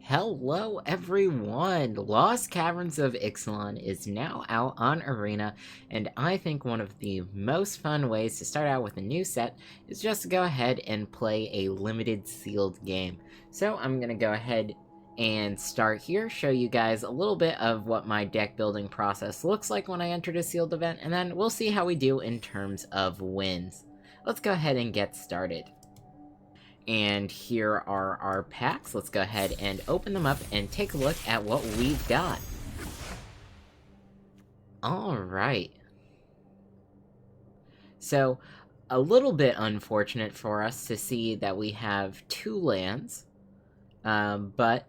Hello everyone! Lost Caverns of Ixalan is now out on Arena, and I think one of the most fun ways to start out with a new set is just to go ahead and play a limited sealed game. So I'm gonna go ahead and start here, show you guys a little bit of what my deck building process looks like when I entered a sealed event, and then we'll see how we do in terms of wins. Let's go ahead and get started. And here are our packs. Let's go ahead and open them up and take a look at what we've got. Alright. So, a little bit unfortunate for us to see that we have 2 lands. But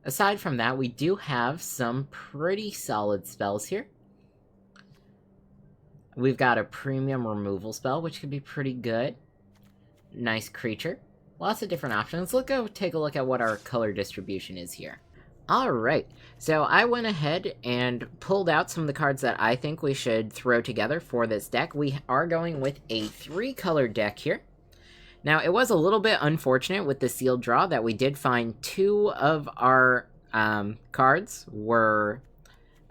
aside from that, we do have some pretty solid spells here. We've got a premium removal spell, which could be pretty good. Nice creature. Lots of different options. Let's go take a look at what our color distribution is here. Alright, so I went ahead and pulled out some of the cards that I think we should throw together for this deck. We are going with a 3-color deck here. Now, it was a little bit unfortunate with the sealed draw that we did find 2 of our cards were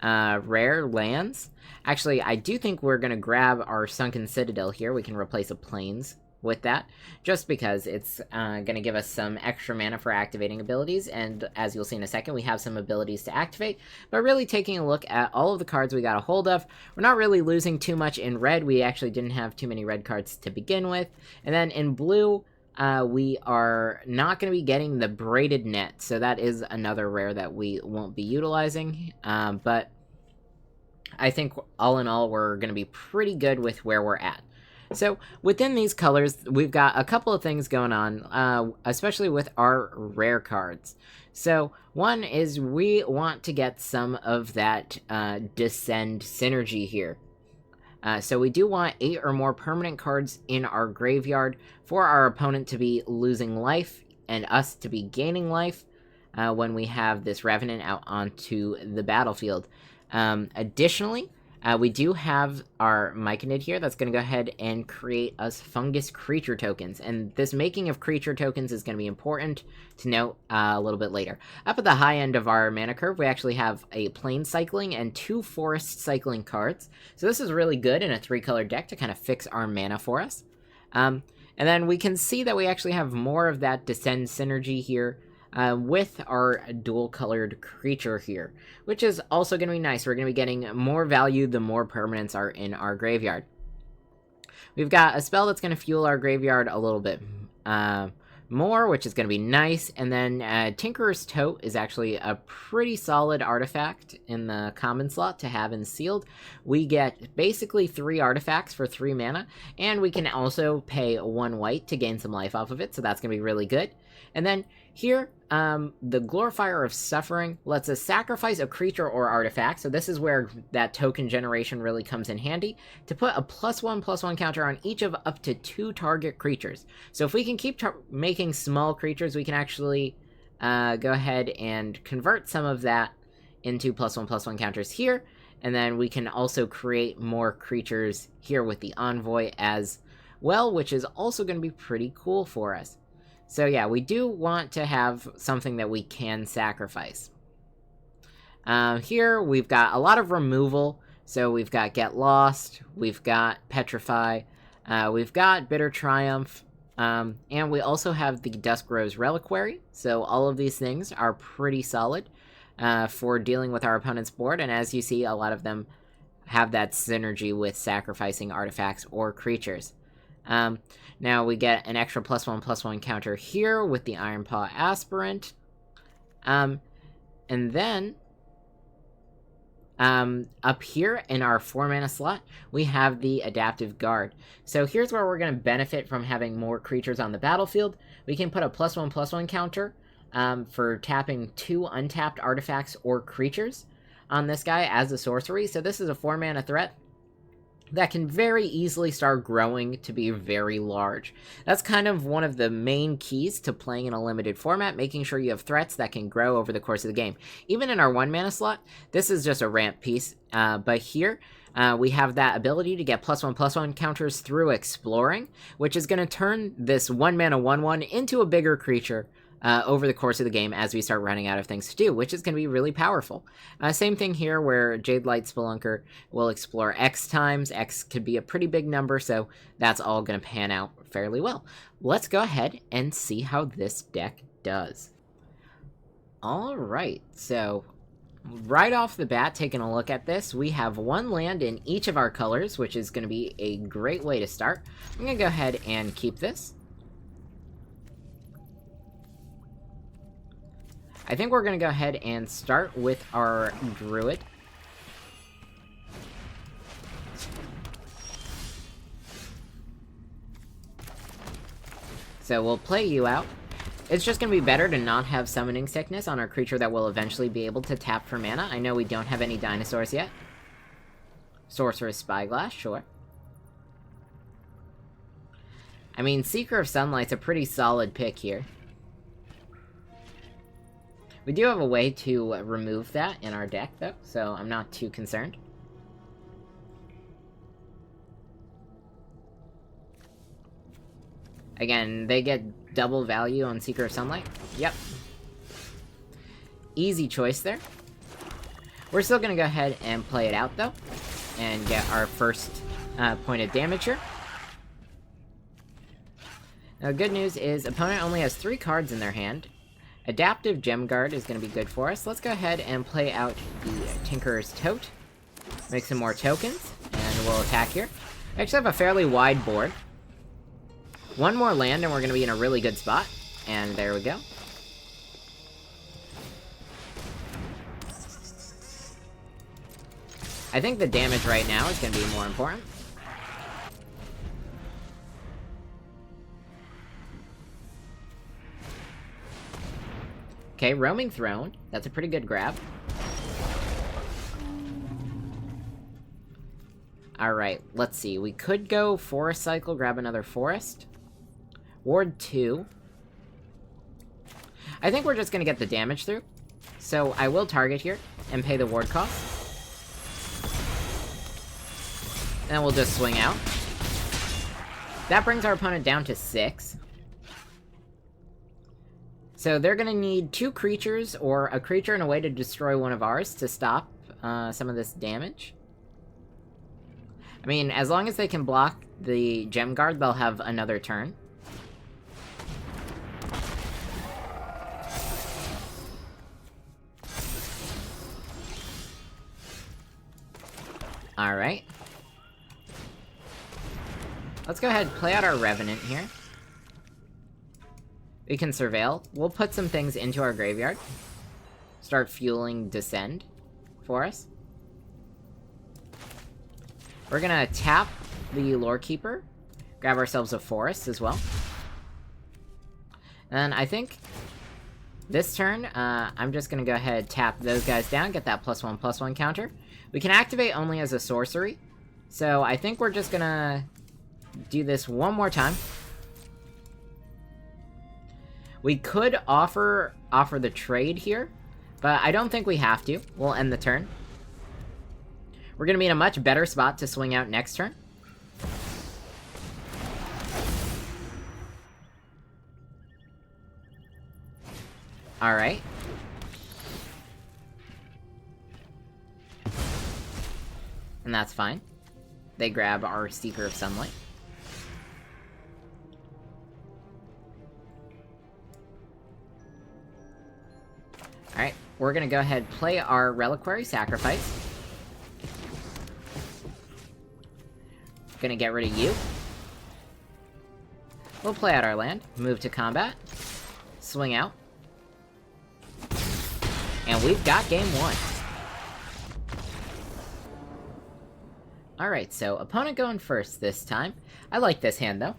rare lands. Actually, I do think we're going to grab our Sunken Citadel here. We can replace a Plains with that, just because it's going to give us some extra mana for activating abilities, and as you'll see in a second, we have some abilities to activate. But really taking a look at all of the cards we got a hold of, we're not really losing too much in red. We actually didn't have too many red cards to begin with, and then in blue, we are not going to be getting the Braided Net, so that is another rare that we won't be utilizing, but I think all in all, we're going to be pretty good with where we're at. So, within these colors, we've got a couple of things going on, especially with our rare cards. So, one is we want to get some of that Descend synergy here. So we do want 8 or more permanent cards in our graveyard for our opponent to be losing life and us to be gaining life when we have this Revenant out onto the battlefield. Additionally, we do have our Myconid here that's going to go ahead and create us fungus creature tokens, and this making of creature tokens is going to be important to note a little bit later. Up at the high end of our mana curve, we actually have a Plain Cycling and 2 Forest Cycling cards, so this is really good in a 3-color deck to kind of fix our mana for us. And then we can see that we actually have more of that Descend synergy here, with our dual-colored creature here, which is also going to be nice. We're going to be getting more value the more permanents are in our graveyard. We've got a spell that's going to fuel our graveyard a little bit more, which is going to be nice, and then Tinkerer's Tote is actually a pretty solid artifact in the common slot to have in sealed. We get basically 3 artifacts for 3 mana, and we can also pay 1 white to gain some life off of it, so that's going to be really good. And then here, the Glorifier of Suffering lets us sacrifice a creature or artifact, so this is where that token generation really comes in handy, to put a +1/+1 counter on each of up to 2 target creatures. So if we can keep making small creatures, we can actually go ahead and convert some of that into +1/+1 counters here, and then we can also create more creatures here with the Envoy as well, which is also going to be pretty cool for us. So yeah, we do want to have something that we can sacrifice. Here, we've got a lot of removal. So we've got Get Lost, we've got Petrify, we've got Bitter Triumph, and we also have the Dusk Rose Reliquary. So all of these things are pretty solid for dealing with our opponent's board. And as you see, a lot of them have that synergy with sacrificing artifacts or creatures. Now we get an extra +1/+1 counter here with the Ironpaw Aspirant. And then, up here in our 4-mana slot, we have the Adaptive Guard. So here's where we're going to benefit from having more creatures on the battlefield. We can put a +1/+1 counter for tapping 2 untapped artifacts or creatures on this guy as a sorcery. So this is a 4-mana threat that can very easily start growing to be very large. That's kind of one of the main keys to playing in a limited format, making sure you have threats that can grow over the course of the game. Even in our 1-mana slot, this is just a ramp piece, but here, we have that ability to get +1/+1 counters through exploring, which is going to turn this 1-mana 1/1 into a bigger creature over the course of the game as we start running out of things to do, which is going to be really powerful. Same thing here, where Jade Light Spelunker will explore X times. X could be a pretty big number, so that's all going to pan out fairly well. Let's go ahead and see how this deck does. Alright, so right off the bat, taking a look at this, we have one land in each of our colors, which is going to be a great way to start. I'm going to go ahead and keep this. I think we're going to go ahead and start with our Druid. So we'll play you out. It's just going to be better to not have Summoning Sickness on our creature that will eventually be able to tap for mana. I know we don't have any dinosaurs yet. Sorcerer's Spyglass, sure. I mean, Seeker of Sunlight's a pretty solid pick here. We do have a way to remove that in our deck, though, so I'm not too concerned. Again, they get double value on Seeker of Sunlight. Yep. Easy choice there. We're still going to go ahead and play it out, though, and get our first point of damage here. Now, good news is, opponent only has 3 cards in their hand. Adaptive Gem Guard is going to be good for us. Let's go ahead and play out the Tinkerer's Tote. Make some more tokens, and we'll attack here. I actually have a fairly wide board. One more land, and we're going to be in a really good spot. And there we go. I think the damage right now is going to be more important. Okay, Roaming Throne. That's a pretty good grab. Alright, let's see. We could go Forest Cycle, grab another Forest. Ward 2. I think we're just going to get the damage through. So I will target here and pay the ward cost. And we'll just swing out. That brings our opponent down to 6. So they're going to need 2 creatures, or a creature and a way to destroy one of ours to stop some of this damage. I mean, as long as they can block the Gem Guard, they'll have another turn. Alright. Let's go ahead and play out our Revenant here. We can Surveil. We'll put some things into our graveyard. Start fueling Descend for us. We're gonna tap the Lore Keeper. Grab ourselves a Forest as well. And I think this turn, I'm just gonna go ahead, tap those guys down, get that +1/+1 counter. We can activate only as a sorcery. So I think we're just gonna do this one more time. We could offer the trade here, but I don't think we have to. We'll end the turn. We're going to be in a much better spot to swing out next turn. Alright. And that's fine. They grab our Seeker of Sunlight. Alright, we're gonna go ahead and play our Reliquary Sacrifice. Gonna get rid of you. We'll play out our land, move to combat, swing out. And we've got game 1. Alright, so opponent going first this time. I like this hand, though.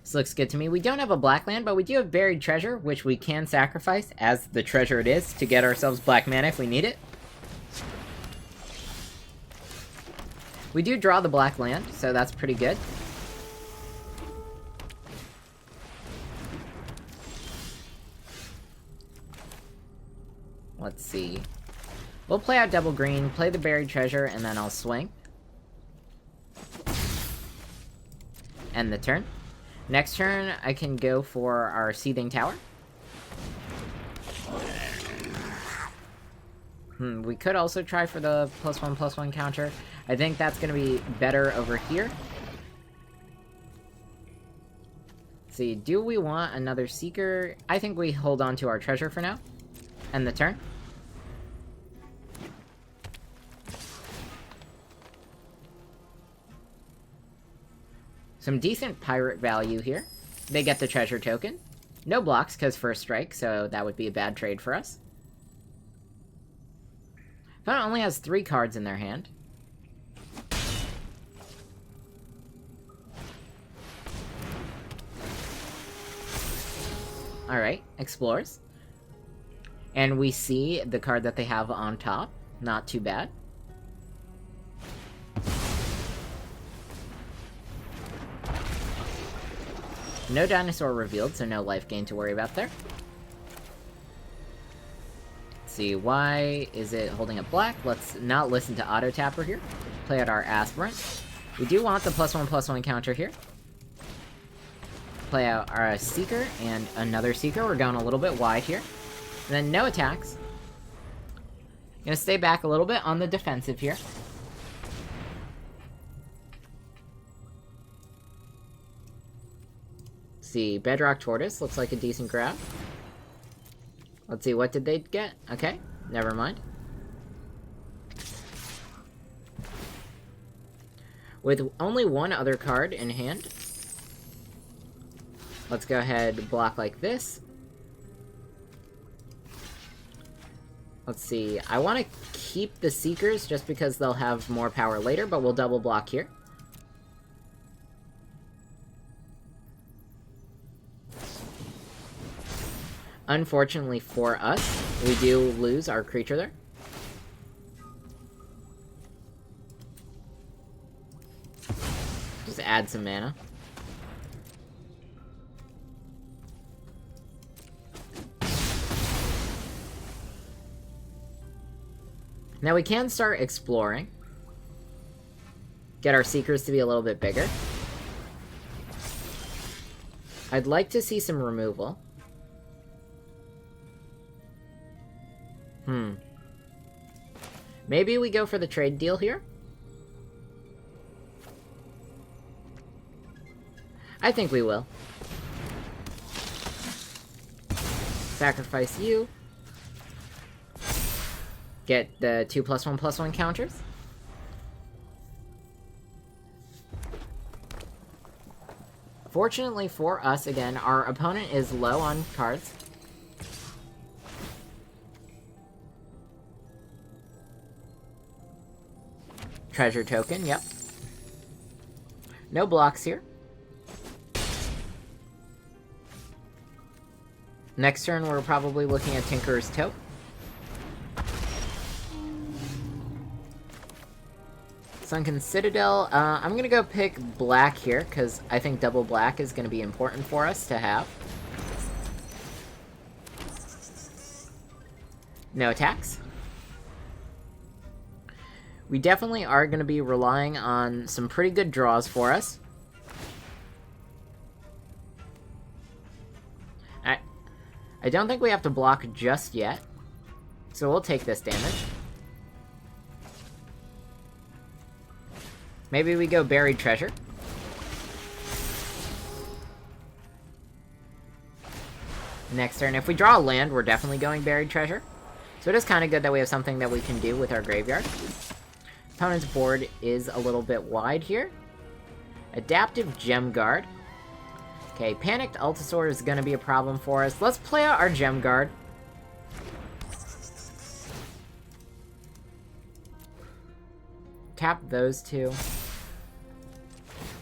This looks good to me. We don't have a black land, but we do have Buried Treasure, which we can sacrifice as the treasure it is to get ourselves black mana if we need it. We do draw the black land, so that's pretty good. Let's see. We'll play out double green, play the Buried Treasure, and then I'll swing. End the turn. Next turn, I can go for our Seething Tower. We could also try for the +1/+1 counter. I think that's going to be better over here. Let's see, do we want another Seeker? I think we hold on to our treasure for now. End the turn. Some decent pirate value here. They get the treasure token. No blocks, because first strike, so that would be a bad trade for us. Opponent only has 3 cards in their hand. Alright, explores. And we see the card that they have on top. Not too bad. No dinosaur revealed, so no life gain to worry about there. Let's see, why is it holding up black? Let's not listen to Auto Tapper here. Play out our Aspirant. We do want the +1/+1 counter here. Play out our Seeker and another Seeker. We're going a little bit wide here. And then no attacks. Gonna stay back a little bit on the defensive here. See, Bedrock Tortoise looks like a decent grab. Let's see, what did they get? Okay, never mind. With only one other card in hand, let's go ahead and block like this. Let's see, I want to keep the Seekers just because they'll have more power later, but we'll double block here. Unfortunately for us, we do lose our creature there. Just add some mana. Now we can start exploring. Get our Seekers to be a little bit bigger. I'd like to see some removal. Maybe we go for the trade deal here? I think we will. Sacrifice you. Get the 2 +1/+1 counters. Fortunately for us, again, our opponent is low on cards. Treasure token, yep. No blocks here. Next turn, we're probably looking at Tinker's Toe. Sunken Citadel. I'm gonna go pick black here, because I think double black is gonna be important for us to have. No attacks. We definitely are going to be relying on some pretty good draws for us. I don't think we have to block just yet, so we'll take this damage. Maybe we go Buried Treasure. Next turn, if we draw a land, we're definitely going Buried Treasure. So it is kind of good that we have something that we can do with our graveyard. Opponent's board is a little bit wide here. Adaptive Gem Guard. Okay, Panicked Altasaur is going to be a problem for us. Let's play out our Gem Guard. Tap those two.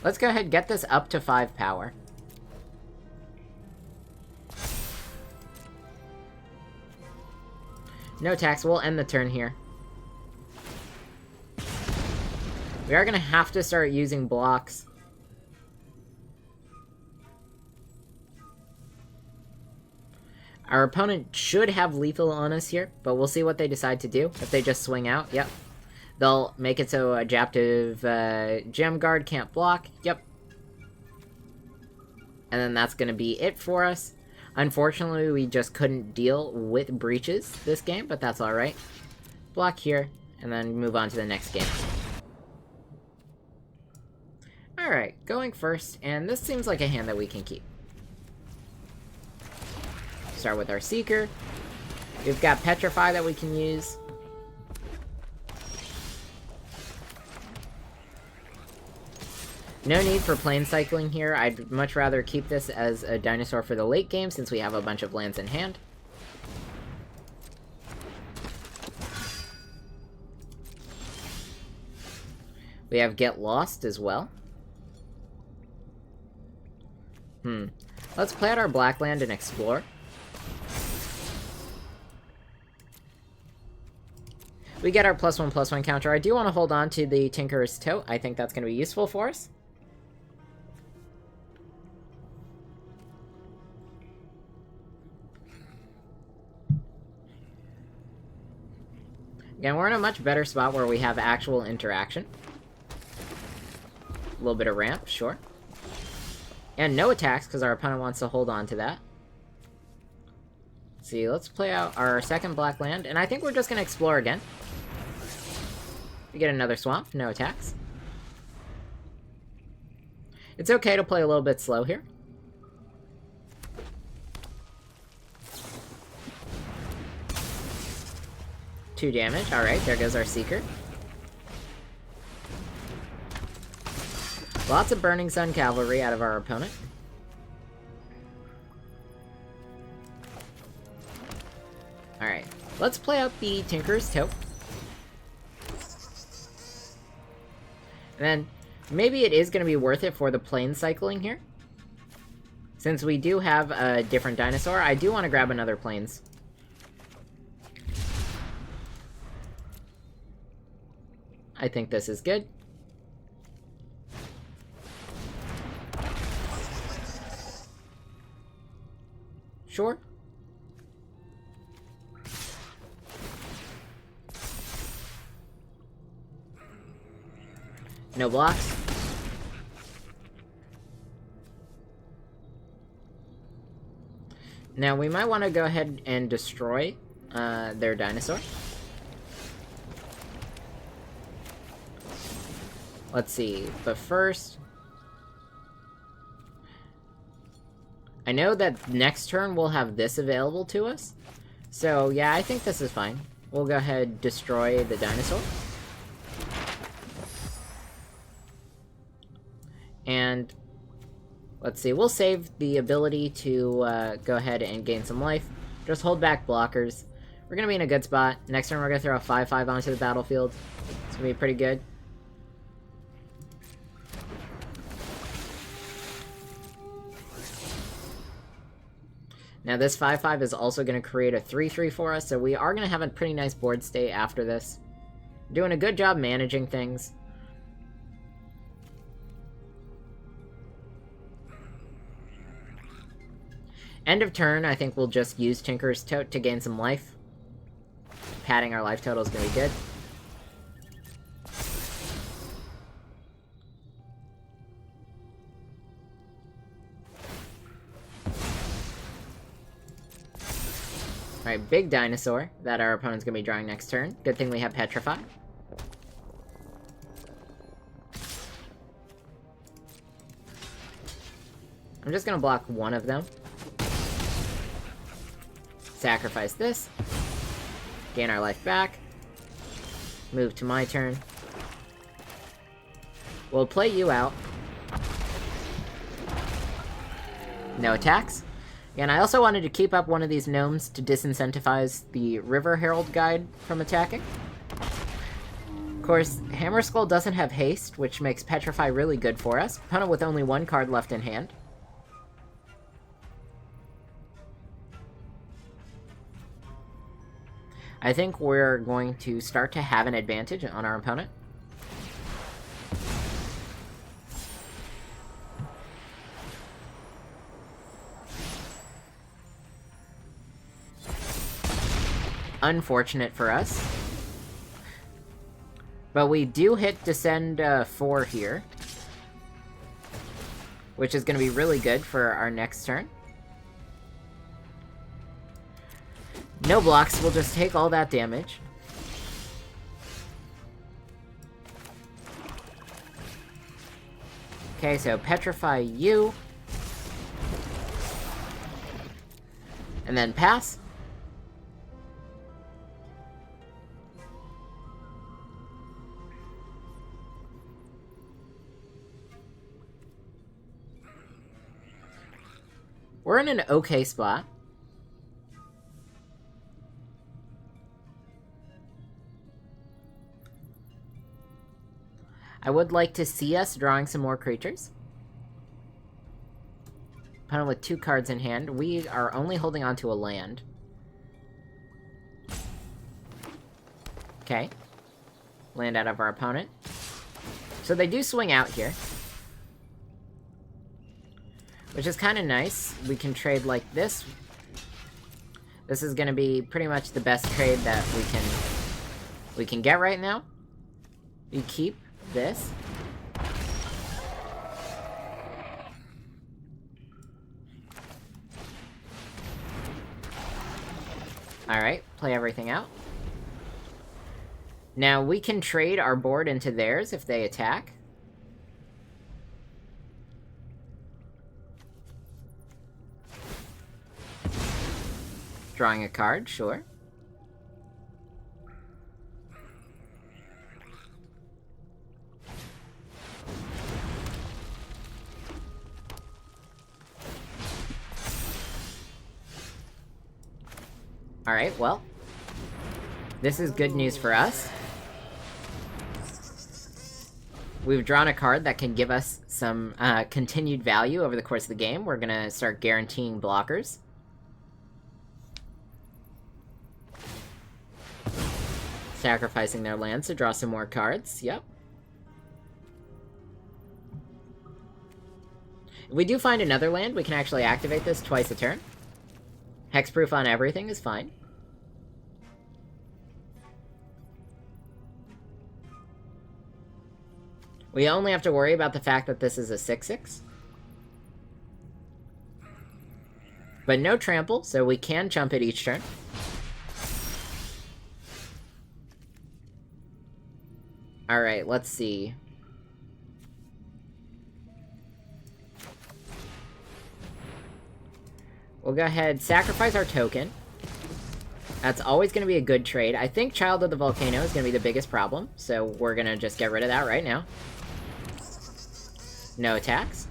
Let's go ahead and get this up to 5 power. No tax, we'll end the turn here. We are going to have to start using blocks. Our opponent should have lethal on us here, but we'll see what they decide to do. If they just swing out, yep. They'll make it so Adaptive Gem Guard can't block, yep. And then that's going to be it for us. Unfortunately, we just couldn't deal with breaches this game, but that's alright. Block here, and then move on to the next game. Alright, going first, and this seems like a hand that we can keep. Start with our Seeker. We've got Petrify that we can use. No need for plane cycling here. I'd much rather keep this as a dinosaur for the late game since we have a bunch of lands in hand. We have Get Lost as well. Let's play out our black land and explore. We get our +1/+1 counter. I do want to hold on to the Tinker's Tote. I think that's going to be useful for us. Again, we're in a much better spot where we have actual interaction. A little bit of ramp, sure. And no attacks, because our opponent wants to hold on to that. Let's see, let's play out our second black land, and I think we're just going to explore again. We get another swamp, no attacks. It's okay to play a little bit slow here. Two damage, alright, there goes our Seeker. Lots of Burning Sun Cavalry out of our opponent. Alright, let's play out the Tinker's Tote. And then, maybe it is going to be worth it for the plane cycling here. Since we do have a different dinosaur, I do want to grab another planes. I think this is good. Sure. No blocks. Now, we might want to go ahead and destroy their dinosaur. Let's see, but first... I know that next turn we'll have this available to us. So, yeah, I think this is fine. We'll go ahead and destroy the dinosaur. And, let's see, we'll save the ability to go ahead and gain some life. Just hold back blockers. We're going to be in a good spot. Next turn we're going to throw a 5/5 onto the battlefield. It's going to be pretty good. Now this 5/5 is also going to create a 3/3 for us, so we are going to have a pretty nice board state after this. Doing a good job managing things. End of turn, I think we'll just use Tinker's Tote to gain some life. Padding our life total is going to be good. Alright, big dinosaur that our opponent's going to be drawing next turn. Good thing we have Petrify. I'm just going to block one of them. Sacrifice this. Gain our life back. Move to my turn. We'll play you out. No attacks. And I also wanted to keep up one of these gnomes to disincentivize the River Herald guide from attacking. Of course, Hammer Skull doesn't have haste, which makes Petrify really good for us. Opponent with only one card left in hand. I think we're going to start to have an advantage on our opponent. Unfortunate for us. But we do hit Descend 4 here. which is going to be really good for our next turn. No blocks, we'll just take all that damage. Okay, so petrify you. And then pass. We're in an okay spot. I would like to see us drawing some more creatures. Opponent with 2 cards in hand. We are only holding on to a land. Okay. Land out of our opponent. So they do swing out here. Which is kind of nice. We can trade like this. This is going to be pretty much the best trade that we can get right now. You keep this. Alright, play everything out. Now, we can trade our board into theirs if they attack. Drawing a card, sure. Alright, well. This is good news for us. We've drawn a card that can give us some continued value over the course of the game. We're gonna start guaranteeing blockers. Sacrificing their lands to draw some more cards, yep. If we do find another land, we can actually activate this twice a turn. Hexproof on everything is fine. We only have to worry about the fact that this is a 6/6. But no trample, so we can jump it each turn. Alright, let's see. We'll go ahead, sacrifice our token. That's always going to be a good trade. I think Child of the Volcano is going to be the biggest problem, so we're going to just get rid of that right now. No attacks.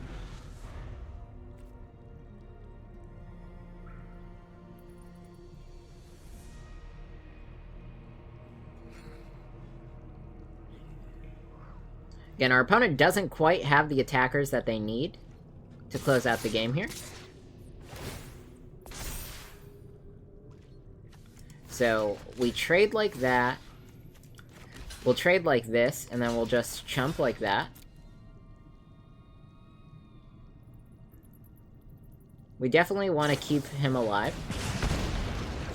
Again, our opponent doesn't quite have the attackers that they need to close out the game here. So, we trade like that. We'll trade like this, and then we'll just chump like that. We definitely want to keep him alive.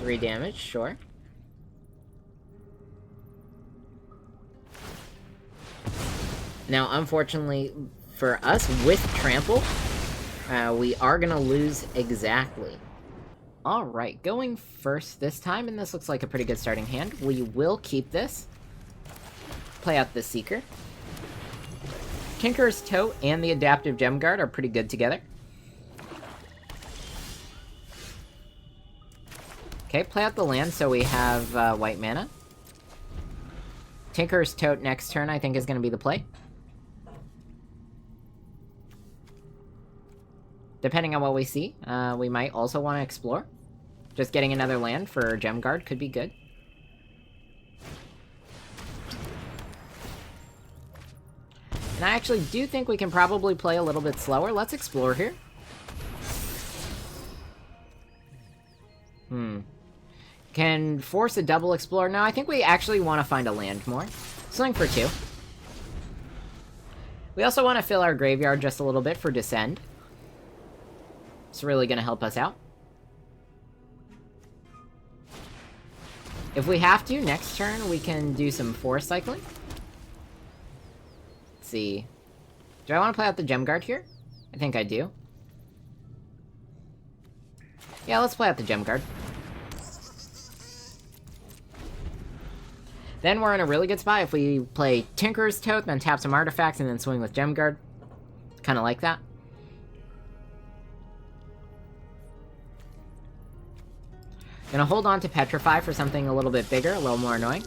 3 damage, sure. Now, unfortunately, for us, with Trample, we are gonna lose exactly. Alright, going first this time, and this looks like a pretty good starting hand. We will keep this. Play out the Seeker. Tinker's Tote and the Adaptive Gem Guard are pretty good together. Okay, play out the land so we have white mana. Tinker's Tote next turn, I think, is going to be the play. Depending on what we see, we might also want to explore. Just getting another land for Gem Guard could be good. And I actually do think we can probably play a little bit slower. Let's explore here. Can force a double explore. No, I think we actually want to find a land more. Swing for 2. We also want to fill our graveyard just a little bit for Descend. It's really going to help us out. If we have to, next turn, we can do some forest cycling. Let's see. Do I want to play out the Gem Guard here? I think I do. Yeah, let's play out the gem guard. Then we're in a really good spot if we play Tinker's Tote, then tap some artifacts, and then swing with gem guard. Kind of like that. Gonna hold on to Petrify for something a little bit bigger, a little more annoying.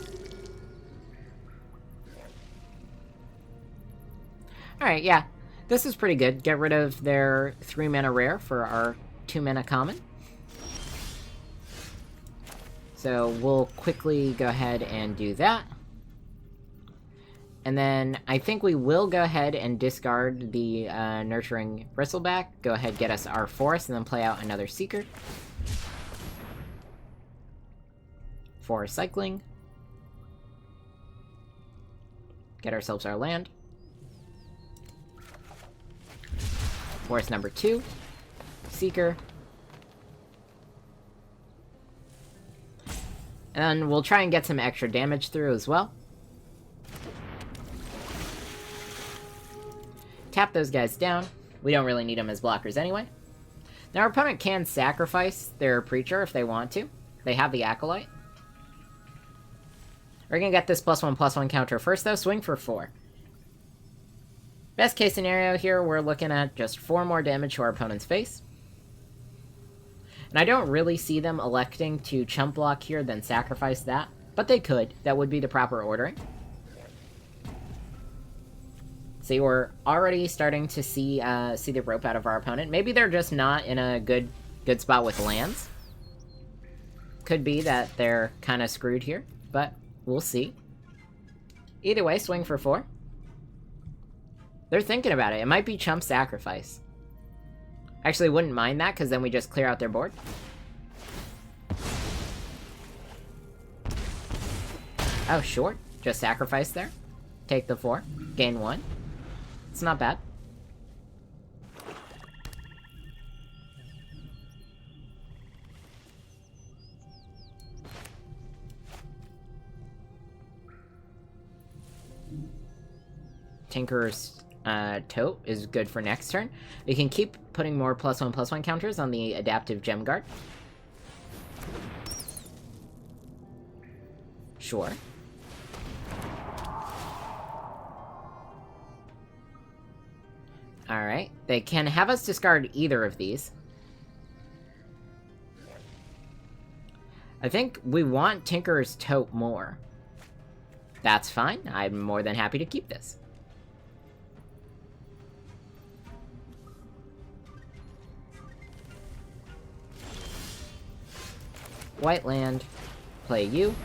Alright, yeah. This is pretty good. Get rid of their 3-mana rare for our 2-mana common. So we'll quickly go ahead and do that. And then I think we will go ahead and discard the Nurturing Bristleback. Go ahead, get us our Forest, and then play out another Seeker. For cycling. Get ourselves our land. Forest number 2. Seeker. And then we'll try and get some extra damage through as well. Tap those guys down. We don't really need them as blockers anyway. Now our opponent can sacrifice their Preacher if they want to. They have the Acolyte. We're gonna get this +1/+1 counter first though, swing for 4. Best case scenario here, we're looking at just 4 more damage to our opponent's face. And I don't really see them electing to chump block here, then sacrifice that. But they could. That would be the proper ordering. See, we're already starting to see the rope out of our opponent. Maybe they're just not in a good spot with lands. Could be that they're kind of screwed here, but we'll see. Either way, swing for 4. They're thinking about it. It might be chump sacrifice. Actually, wouldn't mind that, because then we just clear out their board. Oh, short. Just sacrifice there. Take the 4. Gain 1. It's not bad. Tinker's Tote is good for next turn. We can keep putting more +1/+1 counters on the adaptive gem guard. Sure. Alright. They can have us discard either of these. I think we want Tinker's Tote more. That's fine. I'm more than happy to keep this. White land, play you.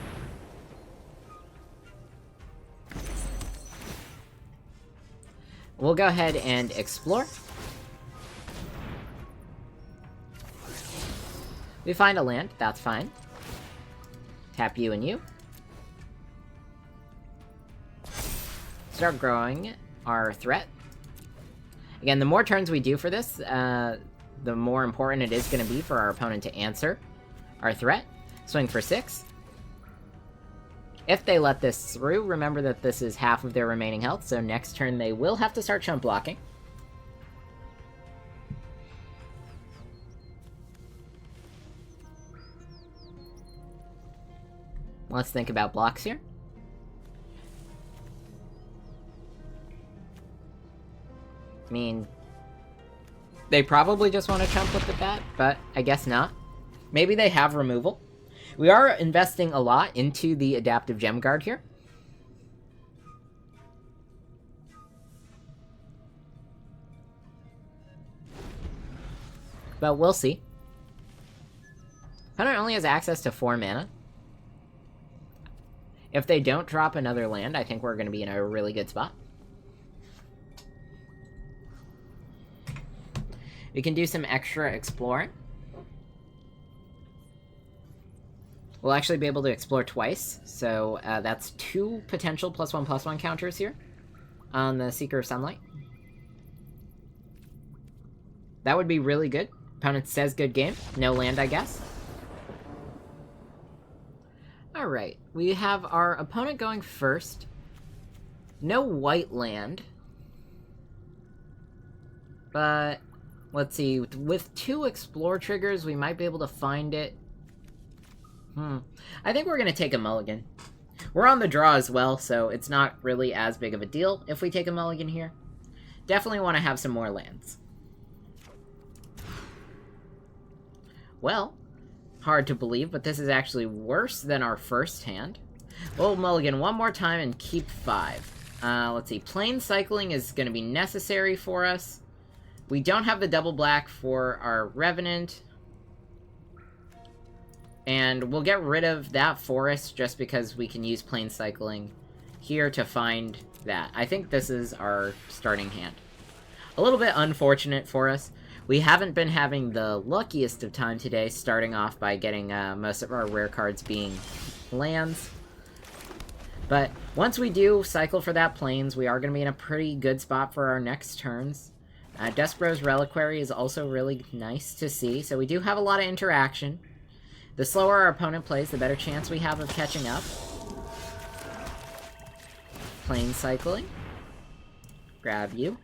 We'll go ahead and explore. We find a land, that's fine. Tap you and you. Start growing our threat. Again, the more turns we do for this, the more important it is going to be for our opponent to answer our threat. Swing for 6. If they let this through, remember that this is half of their remaining health, so next turn they will have to start chump blocking. Let's think about blocks here. I mean, they probably just want to chump with the bat, but I guess not. Maybe they have removal. We are investing a lot into the adaptive gem guard here. But we'll see. Opponent only has access to 4 mana. If they don't drop another land, I think we're going to be in a really good spot. We can do some extra exploring. We'll actually be able to explore twice, so that's 2 potential +1/+1 counters here on the Seeker of Sunlight. That would be really good. Opponent says good game. No land, I guess. Alright, we have our opponent going first. No white land. but let's see. With 2 explore triggers, we might be able to find it. I think we're going to take a mulligan. We're on the draw as well, so it's not really as big of a deal if we take a mulligan here. Definitely want to have some more lands. Well, hard to believe, but this is actually worse than our first hand. We'll mulligan one more time and keep 5. Let's see. Plane cycling is going to be necessary for us. We don't have the double black for our Revenant. And we'll get rid of that forest just because we can use plane cycling here to find that. I think this is our starting hand. A little bit unfortunate for us. We haven't been having the luckiest of time today, starting off by getting most of our rare cards being lands. But once we do cycle for that plains, we are going to be in a pretty good spot for our next turns. Despero's Reliquary is also really nice to see, so we do have a lot of interaction. The slower our opponent plays, the better chance we have of catching up. Plane cycling. Grab you.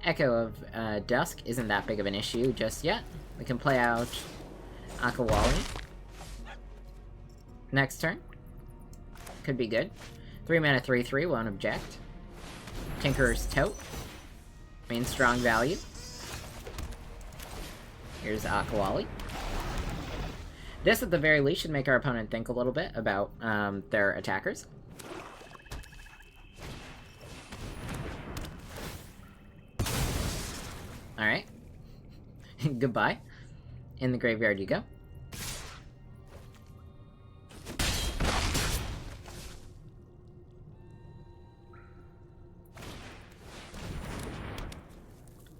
Echo of Dusk isn't that big of an issue just yet. We can play out Akawali. Next turn. Could be good. 3 mana 3/3, won't object. Tinkerer's Tote. Main strong value. Here's Akawali. This, at the very least, should make our opponent think a little bit about their attackers. Alright. Goodbye. In the graveyard you go.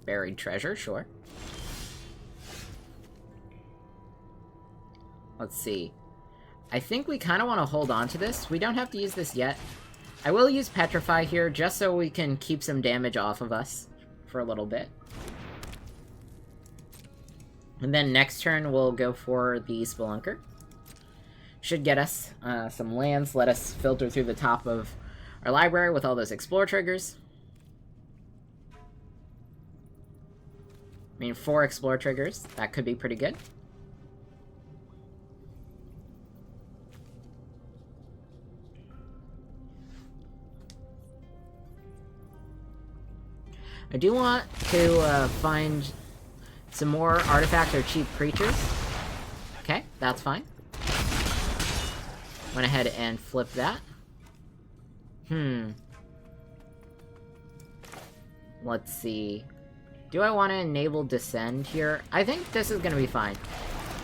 Buried treasure, sure. Let's see. I think we kind of want to hold on to this. We don't have to use this yet. I will use Petrify here, just so we can keep some damage off of us for a little bit. And then next turn, we'll go for the Spelunker. Should get us some lands, let us filter through the top of our library with all those Explore triggers. I mean, 4 Explore triggers. That could be pretty good. I do want to find some more artifact or cheap creatures. Okay, that's fine. Went ahead and flipped that. Let's see. Do I want to enable Descend here? I think this is going to be fine.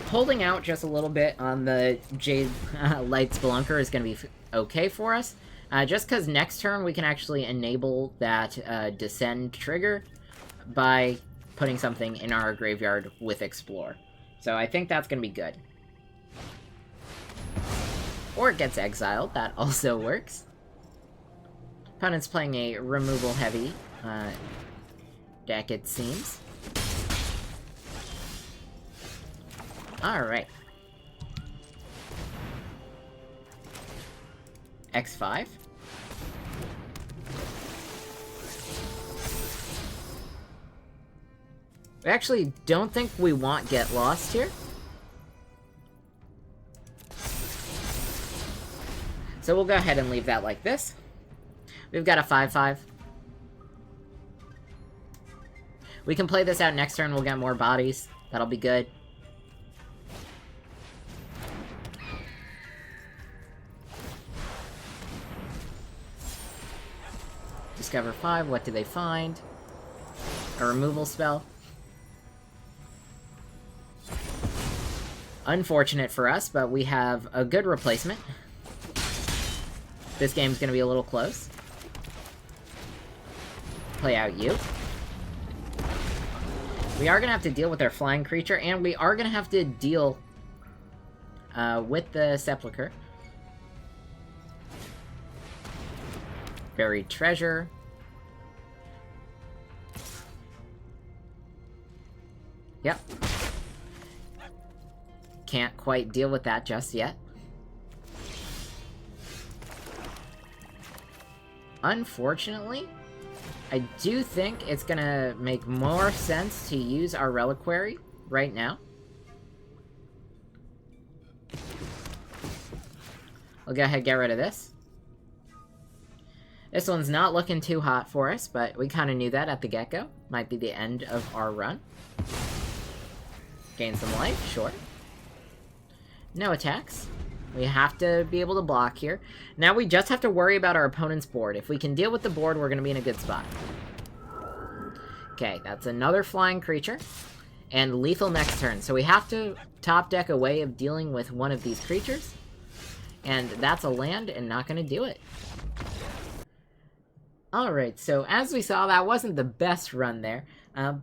Holding out just a little bit on the Jade Light Spelunker is going to be okay for us. Just because next turn we can actually enable that Descend trigger by putting something in our graveyard with Explore. So I think that's going to be good. Or it gets exiled, that also works. Opponent's playing a removal heavy deck, it seems. Alright. X5. We actually don't think we want Get Lost here. So we'll go ahead and leave that like this. We've got a 5/5. We can play this out next turn, we'll get more bodies. That'll be good. Discover 5, what do they find? A removal spell. Unfortunate for us, but we have a good replacement. This game's gonna be a little close. Play out you. We are gonna have to deal with their flying creature, and we are gonna have to deal with the Sepulcher. Buried treasure. Yep. Can't quite deal with that just yet. Unfortunately, I do think it's gonna make more sense to use our Reliquary right now. We'll go ahead and get rid of this. This one's not looking too hot for us, but we kind of knew that at the get-go. Might be the end of our run. Gain some life, sure. No attacks. We have to be able to block here. Now we just have to worry about our opponent's board. If we can deal with the board, we're going to be in a good spot. Okay, that's another flying creature. And lethal next turn. So we have to top deck a way of dealing with one of these creatures. And that's a land and not going to do it. Alright, so as we saw, that wasn't the best run there.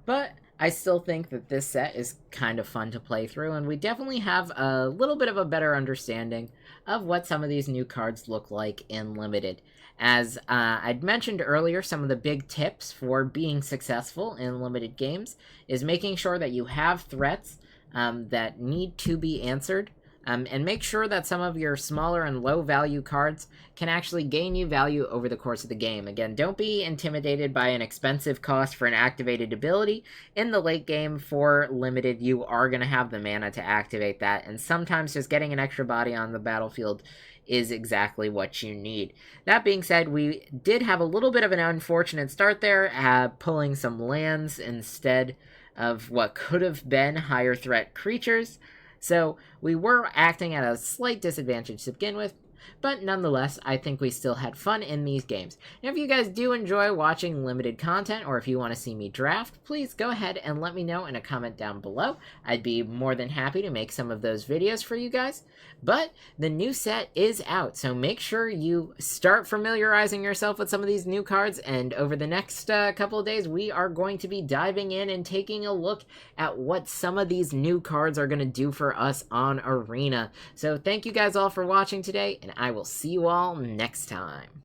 But I still think that this set is kind of fun to play through, and we definitely have a little bit of a better understanding of what some of these new cards look like in Limited. As I'd mentioned earlier, some of the big tips for being successful in Limited games is making sure that you have threats that need to be answered, and make sure that some of your smaller and low-value cards can actually gain you value over the course of the game. Again, don't be intimidated by an expensive cost for an activated ability. In the late game for Limited, you are going to have the mana to activate that, and sometimes just getting an extra body on the battlefield is exactly what you need. That being said, we did have a little bit of an unfortunate start there, pulling some lands instead of what could have been higher threat creatures. So we were acting at a slight disadvantage to begin with, but nonetheless, I think we still had fun in these games. And if you guys do enjoy watching Limited content, or if you want to see me draft, please go ahead and let me know in a comment down below. I'd be more than happy to make some of those videos for you guys. But the new set is out, so make sure you start familiarizing yourself with some of these new cards, and over the next couple of days, we are going to be diving in and taking a look at what some of these new cards are going to do for us on Arena. So thank you guys all for watching today, and I will see you all next time.